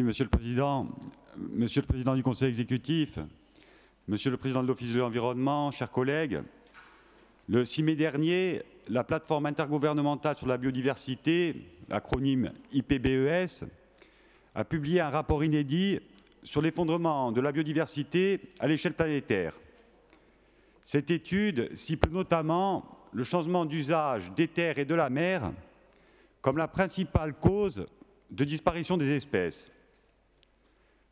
Monsieur le Président du Conseil exécutif, Monsieur le Président de l'Office de l'environnement, chers collègues, le 6 mai dernier, la plateforme intergouvernementale sur la biodiversité, l'acronyme IPBES, a publié un rapport inédit sur l'effondrement de la biodiversité à l'échelle planétaire. Cette étude cible notamment le changement d'usage des terres et de la mer comme la principale cause de disparition des espèces.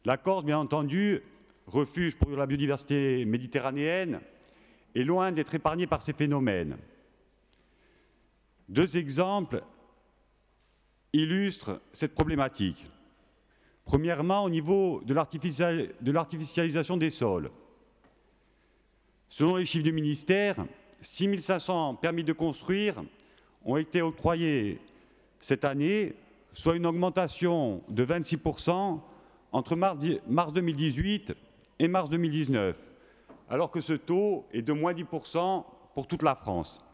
La Corse, bien entendu, refuge pour la biodiversité méditerranéenne, est loin d'être épargnée par ces phénomènes. Deux exemples illustrent cette problématique. Premièrement, au niveau de l'artificialisation des sols. Selon les chiffres du ministère, 6 500 permis de construire ont été octroyés cette année, soit une augmentation de 26% entre mars 2018 et mars 2019, alors que ce taux est de moins 10% pour toute la France.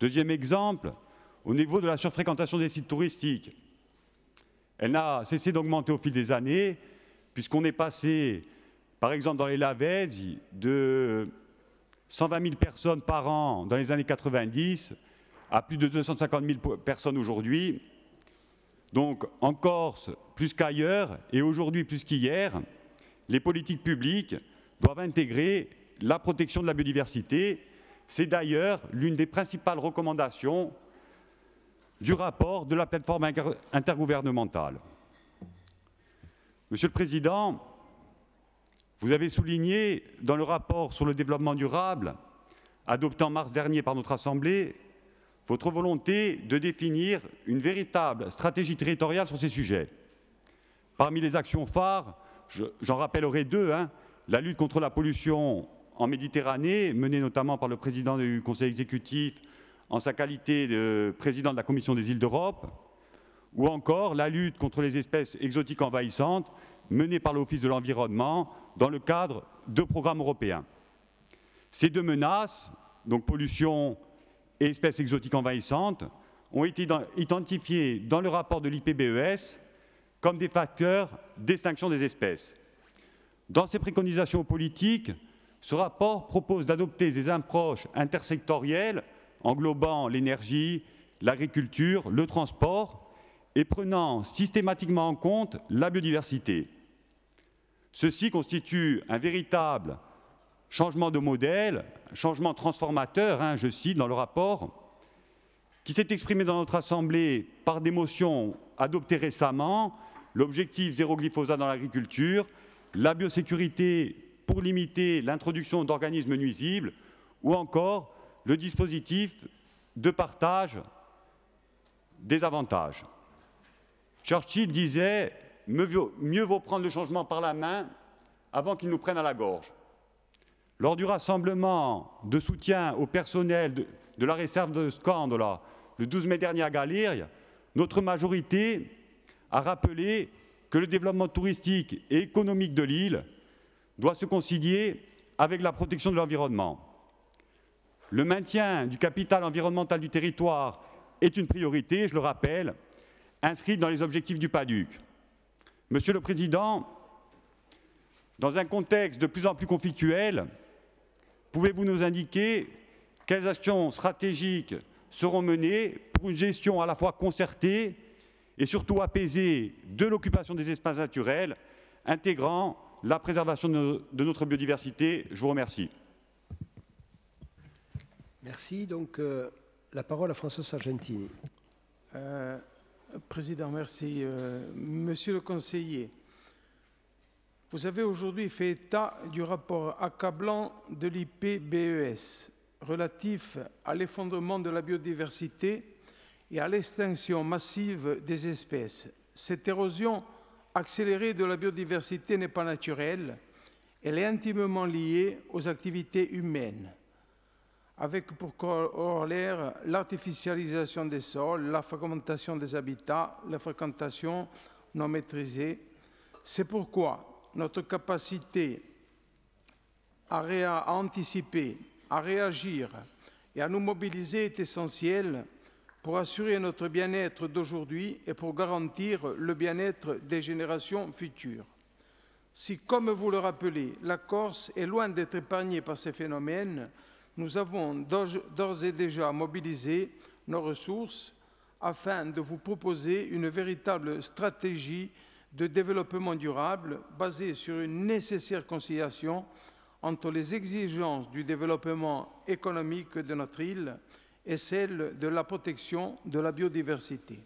Deuxième exemple, au niveau de la surfréquentation des sites touristiques. Elle n'a cessé d'augmenter au fil des années, puisqu'on est passé, par exemple dans les Lavezzi, de 120 000 personnes par an dans les années 90 à plus de 250 000 personnes aujourd'hui. Donc en Corse, plus qu'ailleurs, et aujourd'hui plus qu'hier, les politiques publiques doivent intégrer la protection de la biodiversité. C'est d'ailleurs l'une des principales recommandations du rapport de la plateforme intergouvernementale. Monsieur le Président, vous avez souligné dans le rapport sur le développement durable, adopté en mars dernier par notre Assemblée, votre volonté de définir une véritable stratégie territoriale sur ces sujets. Parmi les actions phares, j'en rappellerai deux, la lutte contre la pollution en Méditerranée, menée notamment par le président du Conseil exécutif en sa qualité de président de la Commission des îles d'Europe, ou encore la lutte contre les espèces exotiques envahissantes, menée par l'Office de l'environnement dans le cadre de programmes européens. Ces deux menaces, donc pollution et espèces exotiques envahissantes, ont été identifiées dans le rapport de l'IPBES comme des facteurs d'extinction des espèces. Dans ses préconisations politiques, ce rapport propose d'adopter des approches intersectorielles englobant l'énergie, l'agriculture, le transport et prenant systématiquement en compte la biodiversité. Ceci constitue un véritable changement de modèle, un changement transformateur, je cite dans le rapport, qui s'est exprimé dans notre Assemblée par des motions adoptées récemment, l'objectif zéro glyphosate dans l'agriculture, la biosécurité pour limiter l'introduction d'organismes nuisibles, ou encore le dispositif de partage des avantages. Churchill disait « Mieux vaut prendre le changement par la main avant qu'il nous prenne à la gorge ». Lors du rassemblement de soutien au personnel de la réserve de Scandola, le 12 mai dernier à Galeria, notre majorité a rappelé que le développement touristique et économique de l'île doit se concilier avec la protection de l'environnement. Le maintien du capital environnemental du territoire est une priorité, je le rappelle, inscrite dans les objectifs du PADUC. Monsieur le Président, dans un contexte de plus en plus conflictuel, pouvez-vous nous indiquer quelles actions stratégiques seront menées pour une gestion à la fois concertée et surtout apaisée de l'occupation des espaces naturels, intégrant la préservation de notre biodiversité? Je vous remercie. Merci. Donc, la parole à François Sargentini. Président, merci. Monsieur le conseiller, vous avez aujourd'hui fait état du rapport accablant de l'IPBES relatif à l'effondrement de la biodiversité et à l'extinction massive des espèces. Cette érosion accélérée de la biodiversité n'est pas naturelle, elle est intimement liée aux activités humaines, avec pour corollaire l'artificialisation des sols, la fragmentation des habitats, la fréquentation non maîtrisée. C'est pourquoi notre capacité à anticiper, à réagir et à nous mobiliser est essentielle pour assurer notre bien-être d'aujourd'hui et pour garantir le bien-être des générations futures. Si, comme vous le rappelez, la Corse est loin d'être épargnée par ces phénomènes, nous avons d'ores et déjà mobilisé nos ressources afin de vous proposer une véritable stratégie de développement durable basée sur une nécessaire conciliation entre les exigences du développement économique de notre île et celle de la protection de la biodiversité.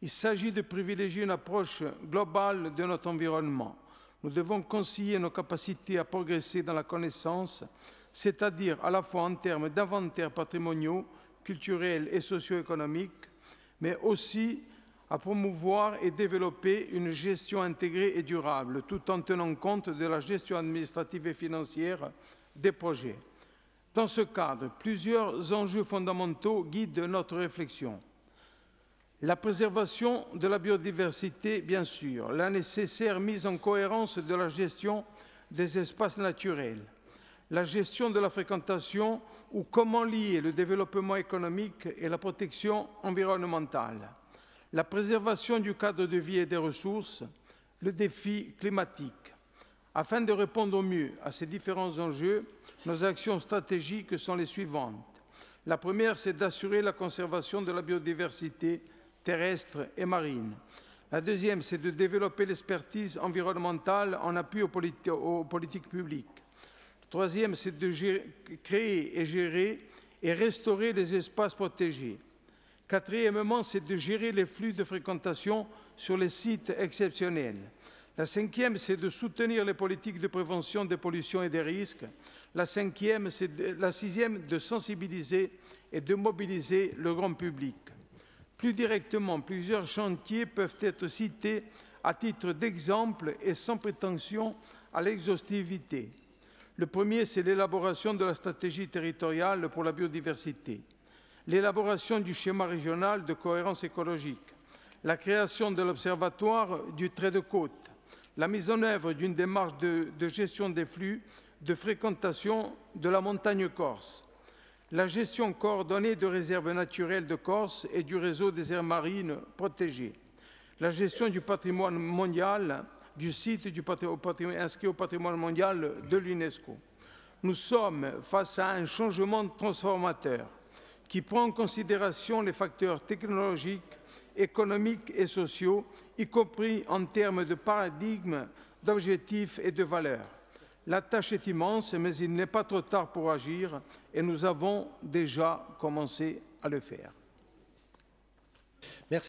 Il s'agit de privilégier une approche globale de notre environnement. Nous devons concilier nos capacités à progresser dans la connaissance, c'est-à-dire à la fois en termes d'inventaires patrimoniaux, culturels et socio-économiques, mais aussi à promouvoir et développer une gestion intégrée et durable, tout en tenant compte de la gestion administrative et financière des projets. Dans ce cadre, plusieurs enjeux fondamentaux guident notre réflexion. La préservation de la biodiversité, bien sûr, la nécessaire mise en cohérence de la gestion des espaces naturels, la gestion de la fréquentation ou comment lier le développement économique et la protection environnementale, la préservation du cadre de vie et des ressources, le défi climatique. Afin de répondre au mieux à ces différents enjeux, nos actions stratégiques sont les suivantes. La première, c'est d'assurer la conservation de la biodiversité terrestre et marine. La deuxième, c'est de développer l'expertise environnementale en appui aux politiques publiques. La troisième, c'est de créer et gérer et restaurer les espaces protégés. Quatrièmement, c'est de gérer les flux de fréquentation sur les sites exceptionnels. La cinquième, c'est de soutenir les politiques de prévention des pollutions et des risques. La sixième, de sensibiliser et de mobiliser le grand public. Plus directement, plusieurs chantiers peuvent être cités à titre d'exemple et sans prétention à l'exhaustivité. Le premier, c'est l'élaboration de la stratégie territoriale pour la biodiversité, l'élaboration du schéma régional de cohérence écologique, la création de l'observatoire du trait de côte, la mise en œuvre d'une démarche de gestion des flux de fréquentation de la montagne corse, la gestion coordonnée de réserves naturelles de Corse et du réseau des aires marines protégées, la gestion du patrimoine mondial, du site inscrit au patrimoine mondial de l'UNESCO. Nous sommes face à un changement transformateur qui prend en considération les facteurs technologiques, économiques et sociaux, y compris en termes de paradigme, d'objectifs et de valeurs. La tâche est immense, mais il n'est pas trop tard pour agir et nous avons déjà commencé à le faire. Merci.